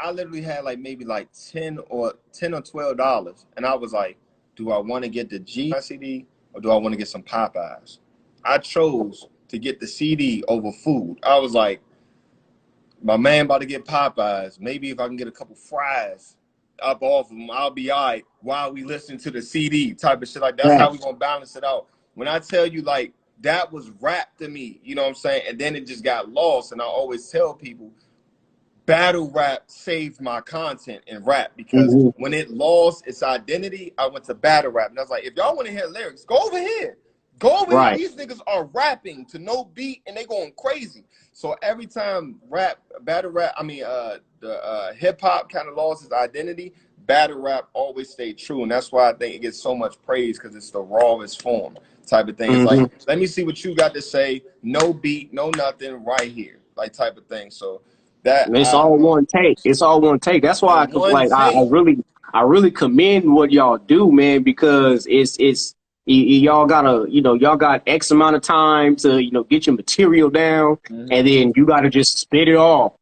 I literally had like maybe like $10 or $12, and I was like, do I want to get the G CD or do I want to get some Popeyes? I chose to get the CD over food. I was like, my man about to get Popeyes. Maybe if I can get a couple fries up off of them, I'll be all right while we listen to the CD type of shit. Like, that's how we gonna balance it out. When I tell you, like, that was rap to me, you know what I'm saying? And then it just got lost. And I always tell people, battle rap saved my content in rap, because when it lost its identity, I went to battle rap. And I was like, if y'all want to hear lyrics, go over here. Go over here. These niggas are rapping to no beat and they going crazy. So every time battle rap, the hip hop kind of lost its identity, battle rap always stayed true. And that's why I think it gets so much praise, because it's the rawest form type of thing. It's like, let me see what you got to say. No beat, no nothing, right here, like type of thing. So that it's all one take. It's all one take. That's why I really commend what y'all do, man, because it's y'all gotta, y'all got X amount of time to, get your material down, and then you gotta just spit it off,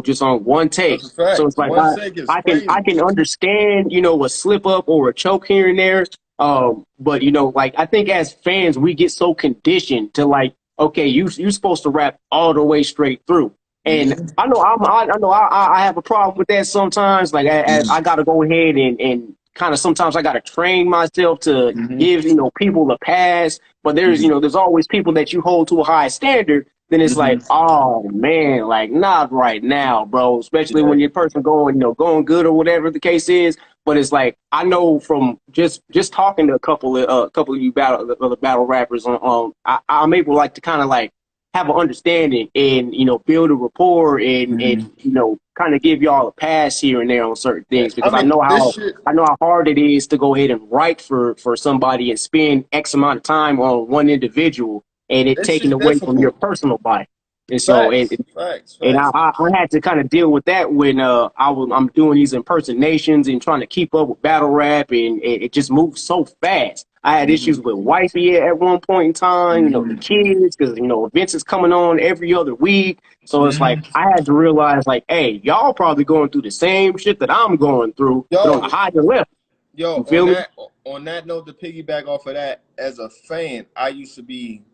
just on one take. So it's like I can understand, a slip up or a choke here and there. But like, I think as fans we get so conditioned to like, okay, you're supposed to rap all the way straight through. And I know I have a problem with that sometimes. Like I got to go ahead and kind of sometimes I got to train myself to give people a pass. But there's always people that you hold to a high standard. Then it's like, oh man, like not right now, bro. Especially when your person going good or whatever the case is. But it's like, I know from just talking to a couple of you battle rappers I'm able like to kind of like have an understanding and build a rapport and kind of give y'all a pass here and there on certain things, because I know how hard it is to go ahead and write for somebody and spend X amount of time on one individual and it taken away from your personal life. And so facts. I had to kind of deal with that when I'm doing these impersonations and trying to keep up with battle rap, and it just moves so fast. I had issues with wifey at one point in time, the kids, because events is coming on every other week. So it's like I had to realize, like, hey, y'all probably going through the same shit that I'm going through, but on a higher level. Yo, on that note, to piggyback off of that, as a fan, I used to be,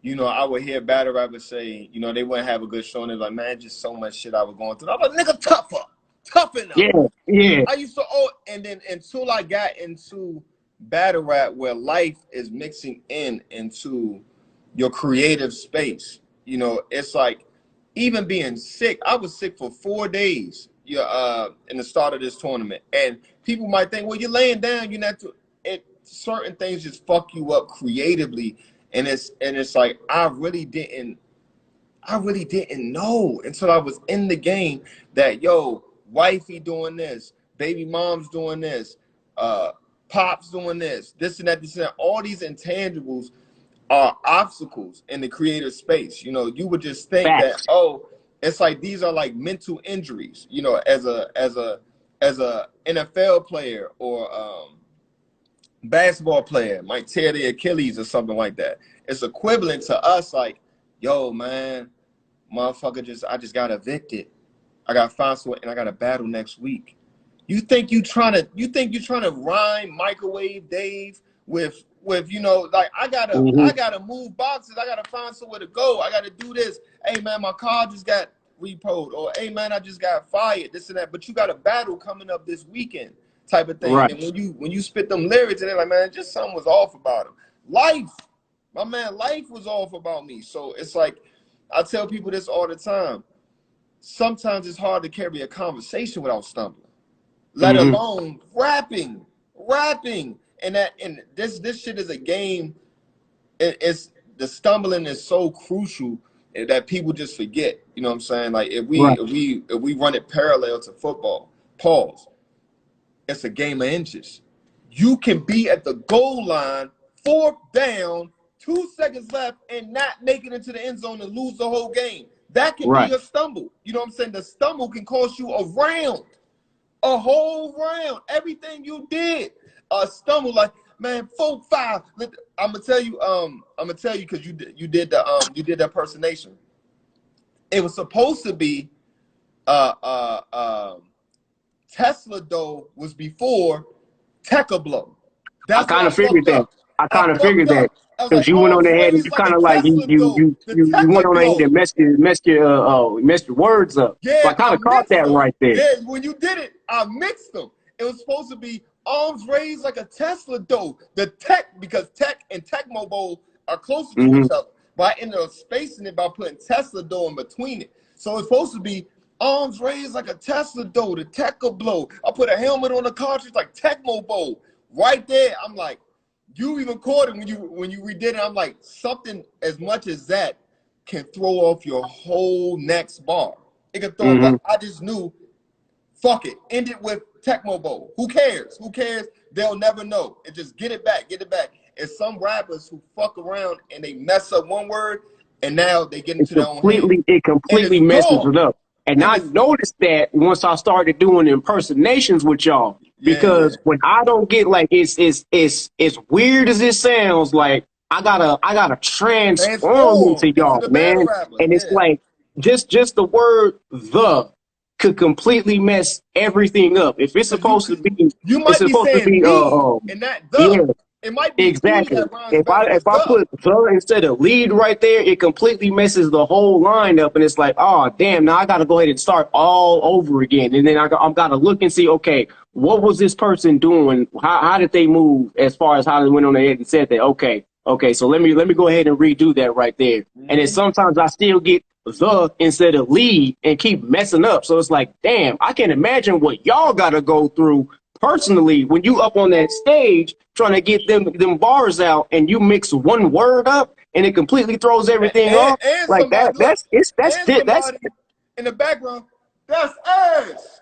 I would hear battle rappers say, they wouldn't have a good show, and they're like, man, just so much shit I was going through. I'm like, nigga, toughen up. Yeah. I used to, and then until I got into battle rap, where life is mixing into your creative space, it's like, even being sick, I was sick for 4 days in the start of this tournament, and people might think, well, you're laying down, you're not certain things just fuck you up creatively. And it's like, I really didn't know until I was in the game that, wifey doing this, baby mom's doing this, pop's doing this and that. All these intangibles are obstacles in the creative space. You would just think that, it's like these are like mental injuries. As a NFL player or basketball player might tear their Achilles or something like that. It's equivalent to us, like, yo, man, motherfucker, I just got evicted. I got fined and I got a battle next week. You think you're trying to rhyme Microwave Dave with like, I gotta move boxes, I gotta find somewhere to go, I gotta do this. Hey man, my car just got repoed, or hey man, I just got fired, this and that. But you got a battle coming up this weekend, type of thing. Right. And when you spit them lyrics, and they're like, man, just something was off about him. Life was off about me. So it's like, I tell people this all the time. Sometimes it's hard to carry a conversation without stumbling, let alone rapping. And this shit is a game. It's the stumbling is so crucial that people just forget. You know what I'm saying? Like, if we run it parallel to football, pause. It's a game of inches. You can be at the goal line, 4th down, 2 seconds left, and not make it into the end zone and lose the whole game. That can be a stumble. You know what I'm saying? The stumble can cost you a whole round. Everything you did, a stumble. Like, man, 4-5. I'm gonna tell you because you did the impersonation. It was supposed to be Tesla though was before Blow. I That's kind why I of figured fucked that. up. I I kind of figured fucked that up. I was because like, you went on arms ahead and raised you like a kind of like Tesla though. The you went on ahead Blow. and messed your words up. So Yeah, I kind I of caught mixed that them. right there. Yeah, when you did it, I mixed them. It was supposed to be arms raised like a Tesla though. The tech, because tech and Tecmo Bowl are closer to Mm-hmm. each other. But I ended up spacing it by putting Tesla dough in between it. So it's supposed to be arms raised like a Tesla dough, the Tecmo Blow. I put a helmet on the cartridge like Tecmo Bowl. Right there, I'm like, you even caught it when you redid it. I'm like, something as much as that can throw off your whole next bar. It can throw, Mm-hmm. but I just knew, fuck it. End it with Tecmo Bowl. Who cares? Who cares? They'll never know. And just get it back, get it back. And some rappers who fuck around and they mess up one word and now they get into their own head. It And it's completely messes gone. it up. And And I it's, noticed that once I started doing impersonations with y'all, yeah. because when I don't get like it's weird as it sounds, like I gotta transform Transform into into y'all, the battle man. rapper. And it's Yeah. like just the word the could completely mess everything up. If it's Cause supposed to be you it's might be supposed to saying be and not yeah. the. It might be the Exactly. that rhymes better If with I the. put the instead of lead right there, it completely messes the whole line up, and it's like, oh damn! Now I got to go ahead and start all over again, and then I'm got to look and see, okay, what was this person doing? How did they move as far as how they went on ahead and said that? Okay, so let me go ahead and redo that right there. And then sometimes I still get the instead of lead and keep messing up. So it's like, damn, I can imagine what y'all got to go through personally when you up on that stage trying to get them bars out and you mix one word up and it completely throws everything off And like that. somebody look, and That's somebody in the background, that's ass.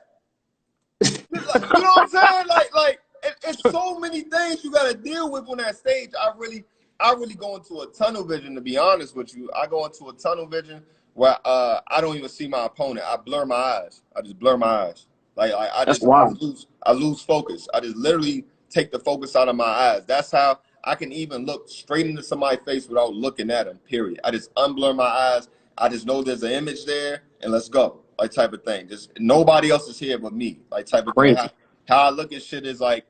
You know what I'm saying? It's so many things you got to deal with on that stage. I really go into a tunnel vision. To be honest with you, I go into a tunnel vision where I don't even see my opponent. I blur my eyes. I just blur my eyes. that's wild. I lose focus. I just literally take the focus out of my eyes. That's how I can even look straight into somebody's face without looking at them. Period. I just unblur my eyes. I just know there's an image there, and let's go. Like type of thing. Just nobody else is here but me. Like type of thing. Crazy. How I look at shit is like,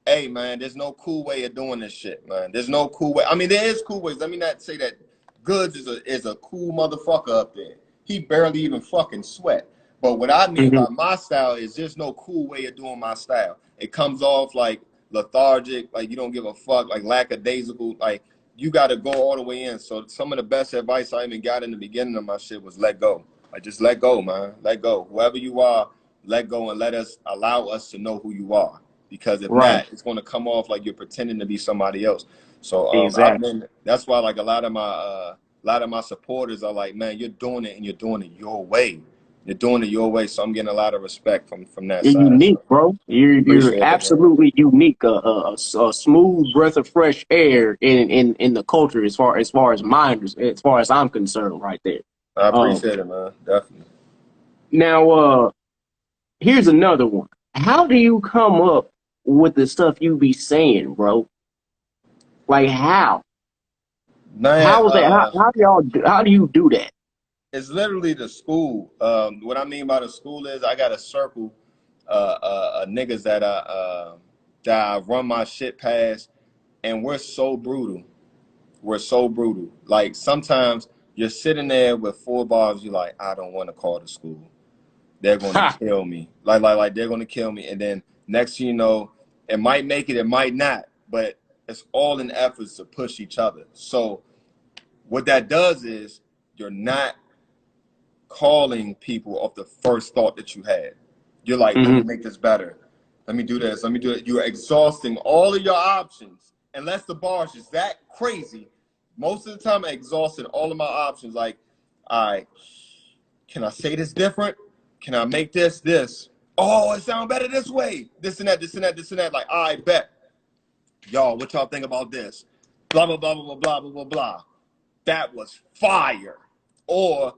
hey man, there's no cool way of doing this shit, man. There's no cool way. I mean, there is cool ways. Let me not say that Goods is a cool motherfucker up there. He barely even fucking sweat. But what I mean Mm-hmm. by my style is there's no cool way of doing my style. It comes off like lethargic, like you don't give a fuck, like lackadaisical, like you got to go all the way in. So some of the best advice I even got in the beginning of my shit was let go. Like just let go, man. Let go. Whoever you are, let go and allow us to know who you are. Because if Right. not, it's going to come off like you're pretending to be somebody else. So Exactly. that's why like a lot of my supporters are like, man, you're doing it and you're doing it your way. You're doing it your way. So I'm getting a lot of respect from that You're side. unique, So bro. You're appreciate it, man. absolutely unique. A smooth breath of fresh air in the culture as far as I'm concerned, right there. I Um, appreciate it, man. Definitely. now, here's another one. How do you come up with the stuff you be saying, bro? Like how? Man, How is that? How do you do that? it's literally the school. What I mean by the school is I got a circle niggas that I run my shit past, and we're so brutal. We're so brutal. Like sometimes you're sitting there with 4 bars, you're like, I don't want to call the school. They're gonna Ha. kill me. Like they're gonna kill me. And then next thing you know, it might make it, it might not, but it's all in efforts to push each other. So what that does is you're not calling people off the first thought that you had. You're like, let me Hmm. make this better. Let me do this. Let me do it. You're exhausting all of your options. Unless the bar is just that crazy, most of the time I'm exhausting all of my options. Like, all right, can I say this different? Can I make this? Oh, it sounds better this way. This and that, this and that, this and that. Like, I bet. Y'all, what y'all think about this? Blah, blah, blah, blah, blah, blah, blah, blah. That was fire. Or,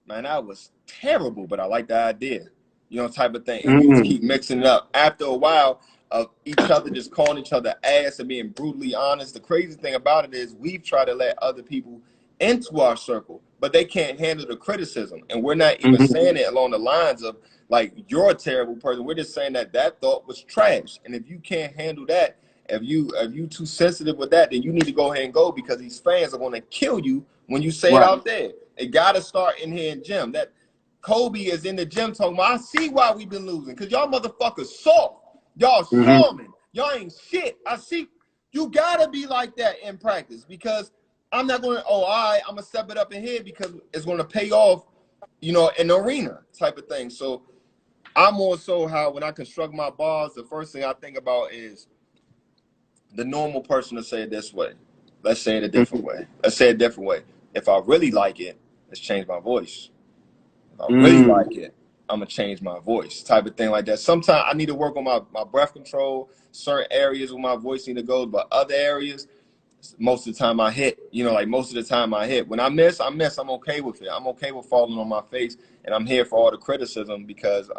man, that was terrible, but I like the idea. You know, type of thing. And you just Hmm. keep mixing it up. After a while of each other just calling each other ass and being brutally honest, the crazy thing about it is we've tried to let other people into our circle, but they can't handle the criticism. And we're not even saying it along the lines of like, you're a terrible person. We're just saying that that thought was trash. And if you can't handle that, if you too sensitive with that, then you need to go ahead and go, because these fans are going to kill you when you say it out there. It got to start in here in gym. That Kobe is in the gym talking about, I see why we've been losing, because y'all motherfuckers soft. Y'all storming. Y'all ain't shit. I see. You got to be like that in practice, because I'm not going to, oh, all right, I'm going to step it up in here because it's going to pay off, you know, in the arena type of thing. So I'm more so how when I construct my bars, the first thing I think about is the normal person to say it this way. Let's say it a different way. Let's say it a different way. If I really like it, let's change my voice. If I really like it, I'm going to change my voice, type of thing like that. Sometimes I need to work on my breath control, certain areas where my voice need to go, but other areas, most of the time I hit, you know, like most of the time I hit. When I miss, I miss. I'm okay with it. I'm okay with falling on my face, and I'm here for all the criticism, because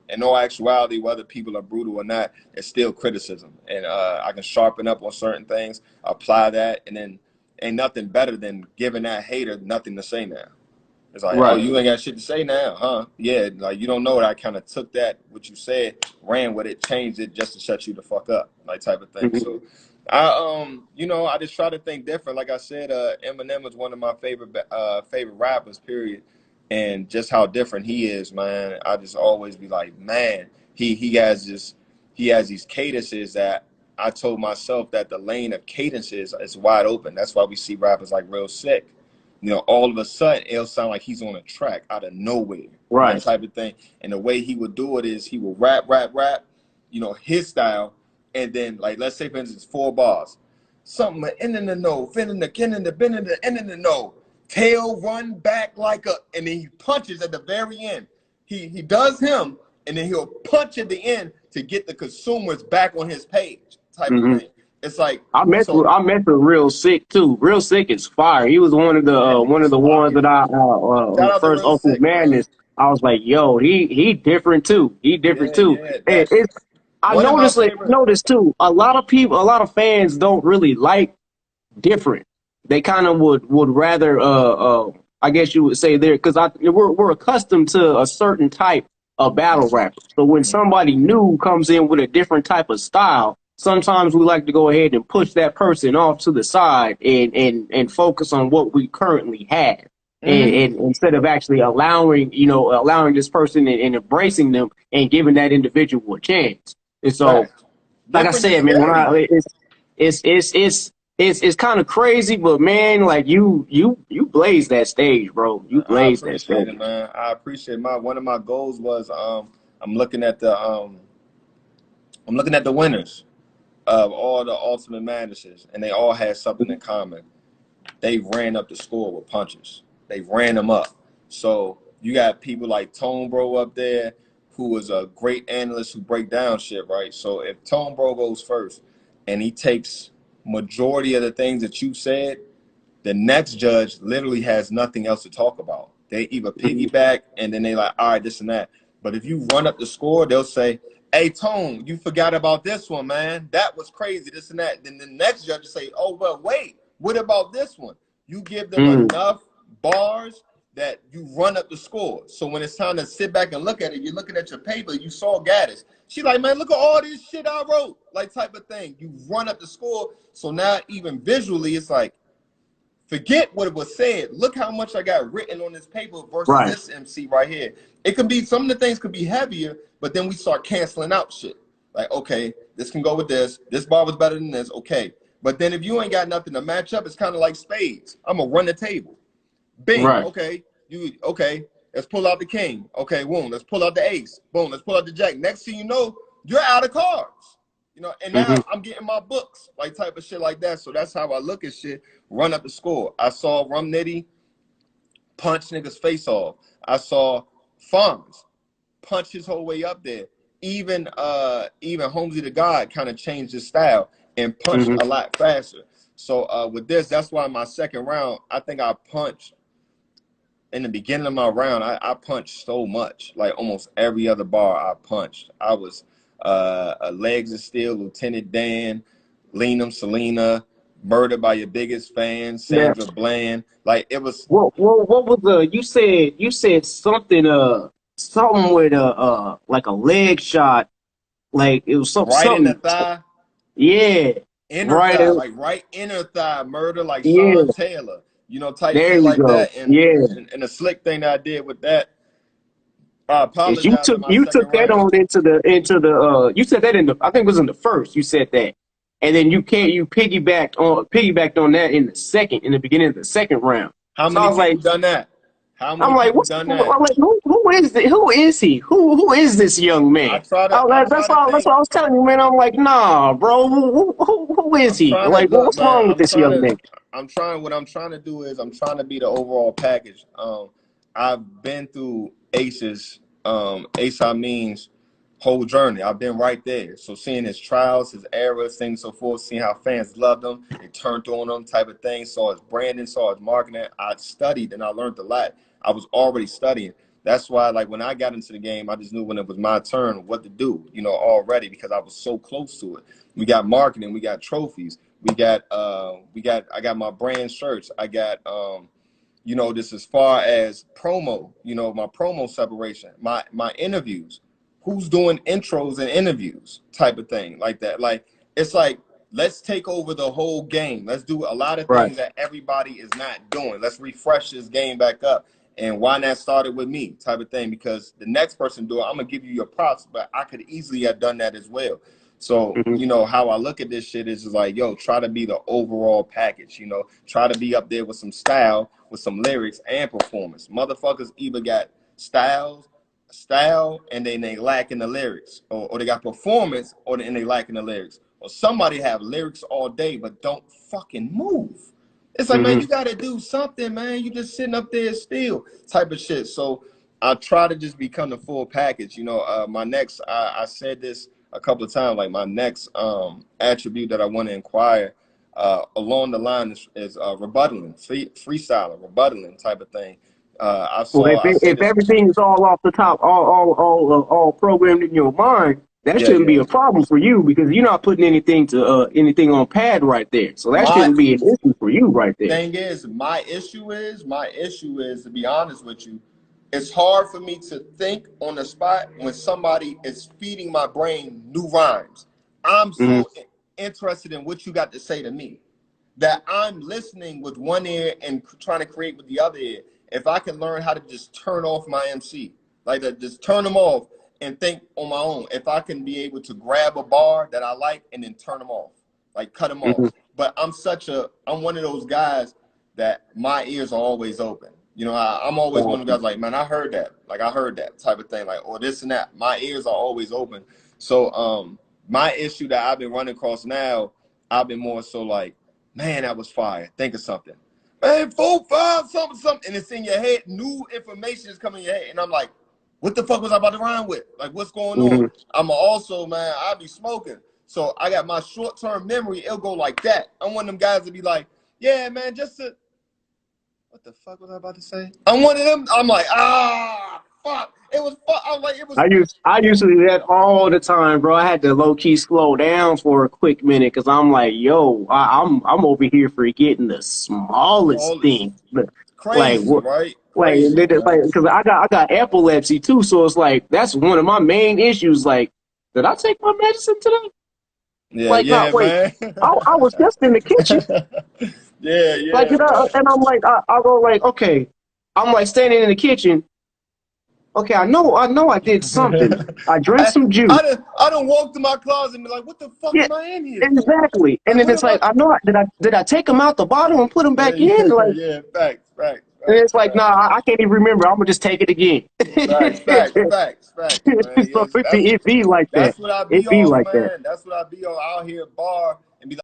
in all actuality, whether people are brutal or not, it's still criticism. And I can sharpen up on certain things, apply that, and then ain't nothing better than giving that hater nothing to say now. It's like, oh, you ain't got shit to say now, huh? Yeah, like you don't know it. I kind of took that, what you said, ran with it, changed it just to shut you the fuck up, like type of thing. So you know, I just try to think different. Like I said, Eminem is one of my favorite rappers, period. And just how different he is, man. I just always be like, man, he has these cadences that I told myself that the lane of cadences is wide open. That's why we see rappers like Real Sick. You know, all of a sudden it'll sound like he's on a track out of nowhere, that type of thing. And the way he would do it is he would rap, you know, his style. And then, like, let's say, for instance, 4 bars. Something in the no, fin in the kin in the bin in the end in the no. Tail run back like a, and then he punches at the very end. He does him, and then he'll punch at the end to get the consumers back on his page, type of thing. It's like I met with Real Sick too. Real Sick is fire. He was one of the ones that I first Uncle Madness. I was like, yo, he different too. He different too. And I noticed too. A lot of fans don't really like different. They kind of would rather I guess you would say there, because we're accustomed to a certain type of battle rapper. So when somebody new comes in with a different type of style, sometimes we like to go ahead and push that person off to the side and focus on what we currently have. And instead of actually allowing this person and embracing them and giving that individual a chance. And so, like I said, man, it's kind of crazy, but man, like you blaze that stage, bro. You blaze that stage. It, man. I appreciate it. One of my goals was I'm looking at the winners of all the Ultimate Madnesses, and they all had something in common. They ran up the score with punches. They ran them up. So you got people like Tone Bro up there, who was a great analyst who break down shit, right? So if Tone Bro goes first and he takes majority of the things that you said, the next judge literally has nothing else to talk about. They either piggyback and then they like, all right, this and that. But if you run up the score, they'll say, hey, Tone, you forgot about this one, man. That was crazy, this and that. Then the next judge will say, oh, well, wait, what about this one? You give them enough bars that you run up the score. So when it's time to sit back and look at it, you're looking at your paper, you saw Gaddis. She like, man, look at all this shit I wrote, like type of thing. You run up the score. So now even visually, it's like, forget what it was said. Look how much I got written on this paper versus this MC right here. It could be, some of the things could be heavier, but then we start canceling out shit. Like, okay, this can go with this. This bar was better than this. Okay. But then if you ain't got nothing to match up, it's kind of like spades. I'm going to run the table. Bing. Okay. Let's pull out the king. Okay. Boom. Let's pull out the ace. Boom. Let's pull out the jack. Next thing you know, you're out of cards. You know, and now I'm getting my books, like type of shit like that. So that's how I look at shit. Run up the score. I saw Rum Nitty punch niggas face off. I saw Fonz punch his whole way up there. Even Holmesy the God kind of changed his style and punched a lot faster. So with this, that's why my second round, I think I punched in the beginning of my round. I punched so much, like almost every other bar I punched. I was Legs of Steel, Lieutenant Dan, Lenum, Selena, Murdered by Your Biggest Fan, Yeah. Sandra Bland. Like it was What was the you said something something with like a leg shot, like it was right in the something, thigh, yeah, inner right, thigh, like right inner thigh murder, like yeah, Sean Taylor, you know, type there shit you like go, that. And yeah. and the slick thing that I did with that, I Is apologize in my you second took that round. on into the you said that in the, I think it was in the first, you said that, and then you piggybacked on that in the second, in the beginning of the second round. How So I many was like, people done that? How I'm many like, people what's done I'm that? like, who is it? Who is he? Who is this young man? I try to That's think. what I was telling you, man. I'm like, nah, bro. Who is I'm he? trying to Like, look, what's man. wrong with this young man? What I'm trying to do is I'm trying to be the overall package. I've been through Ace Amin's whole journey. I've been right there. So seeing his trials, his errors, things and so forth, seeing how fans loved him, they turned on him type of thing, saw his branding, saw his marketing. I studied and I learned a lot. I was already studying. That's why, like, when I got into the game, I just knew when it was my turn what to do, you know, already, because I was so close to it. We got marketing, we got trophies, I got my brand shirts, I got you know, this as far as promo, you know, my promo separation, my interviews, who's doing intros and interviews type of thing like that. Like, it's like, let's take over the whole game. Let's do a lot of Right. things that everybody is not doing. Let's refresh this game back up. And why not start it with me type of thing? Because the next person do it, I'm going to give you your props, but I could easily have done that as well. So, Mm-hmm. you know, how I look at this shit is just like, yo, try to be the overall package, you know, try to be up there with some style, with some lyrics and performance. Motherfuckers either got style, and then they lack in the lyrics, or they got performance, and they lack in the lyrics. Or somebody have lyrics all day, but don't fucking move. It's like, man, Mm-hmm. you got to do something, man. You just sitting up there still type of shit. So I try to just become the full package. You know, my next, I said this a couple of times, like my next attribute that I want to inquire along the line is rebuttaling, freestyling, rebuttaling type of thing. Well, I say if this, everything is all off the top, all programmed in your mind, that yeah, shouldn't be yeah. a problem for you because you're not putting anything on pad right there. So that My shouldn't be an issue for you right there. thing is, my issue is, to be honest with you, it's hard for me to think on the spot when somebody is feeding my brain new rhymes. I'm Mm-hmm. so interested in what you got to say to me that I'm listening with one ear and trying to create with the other ear. If I can learn how to just turn off my MC, like to just turn them off and think on my own. If I can be able to grab a bar that I like and then turn them off, like cut them off. Mm-hmm. But I'm one of those guys that my ears are always open. You know, I'm always one of the guys like, man, I heard that type of thing, like, or this and that. My ears are always open. So my issue that I've been running across now, I've been more so like, man, that was fire. Think of something. Man, 4, 5, something, and it's in your head. New information is coming in your head, and I'm like, what the fuck was I about to rhyme with? Like, what's going on? Mm-hmm. I'm also, man, I be smoking. So I got my short-term memory. It'll go like that. I'm one of them guys that be like, yeah, man, what the fuck was I about to say? I'm one of them. I'm like, fuck. It was fuck. I'm like, it was. I used to do that all the time, bro. I had to low key slow down for a quick minute because I'm like, yo, I'm over here forgetting the smallest All this thing. Like crazy, what? right? Crazy, man. Because I got epilepsy too, so it's like that's one of my main issues. Like, did I take my medicine today? Yeah, Like, not yeah, wait, man. I was just in the kitchen. Yeah, Like, yeah, you know, man. and I'm like, I go like, okay, I'm like standing in the kitchen. Okay, I know I did something. I drank some juice. I done walk to my closet and be like, what the fuck Yeah, am I in here for? exactly. And Like, then what it's am I? like, I know, did I take them out the bottle and put them Yeah, back in? yeah, Like, yeah. Facts, facts, and facts, it's like, facts, nah, I can't even remember. I'm gonna just take it again. facts, facts, facts, facts, man. So Yes, it be like that. that's what I It be be off, like that. man. That's what I be on out here bar and be like.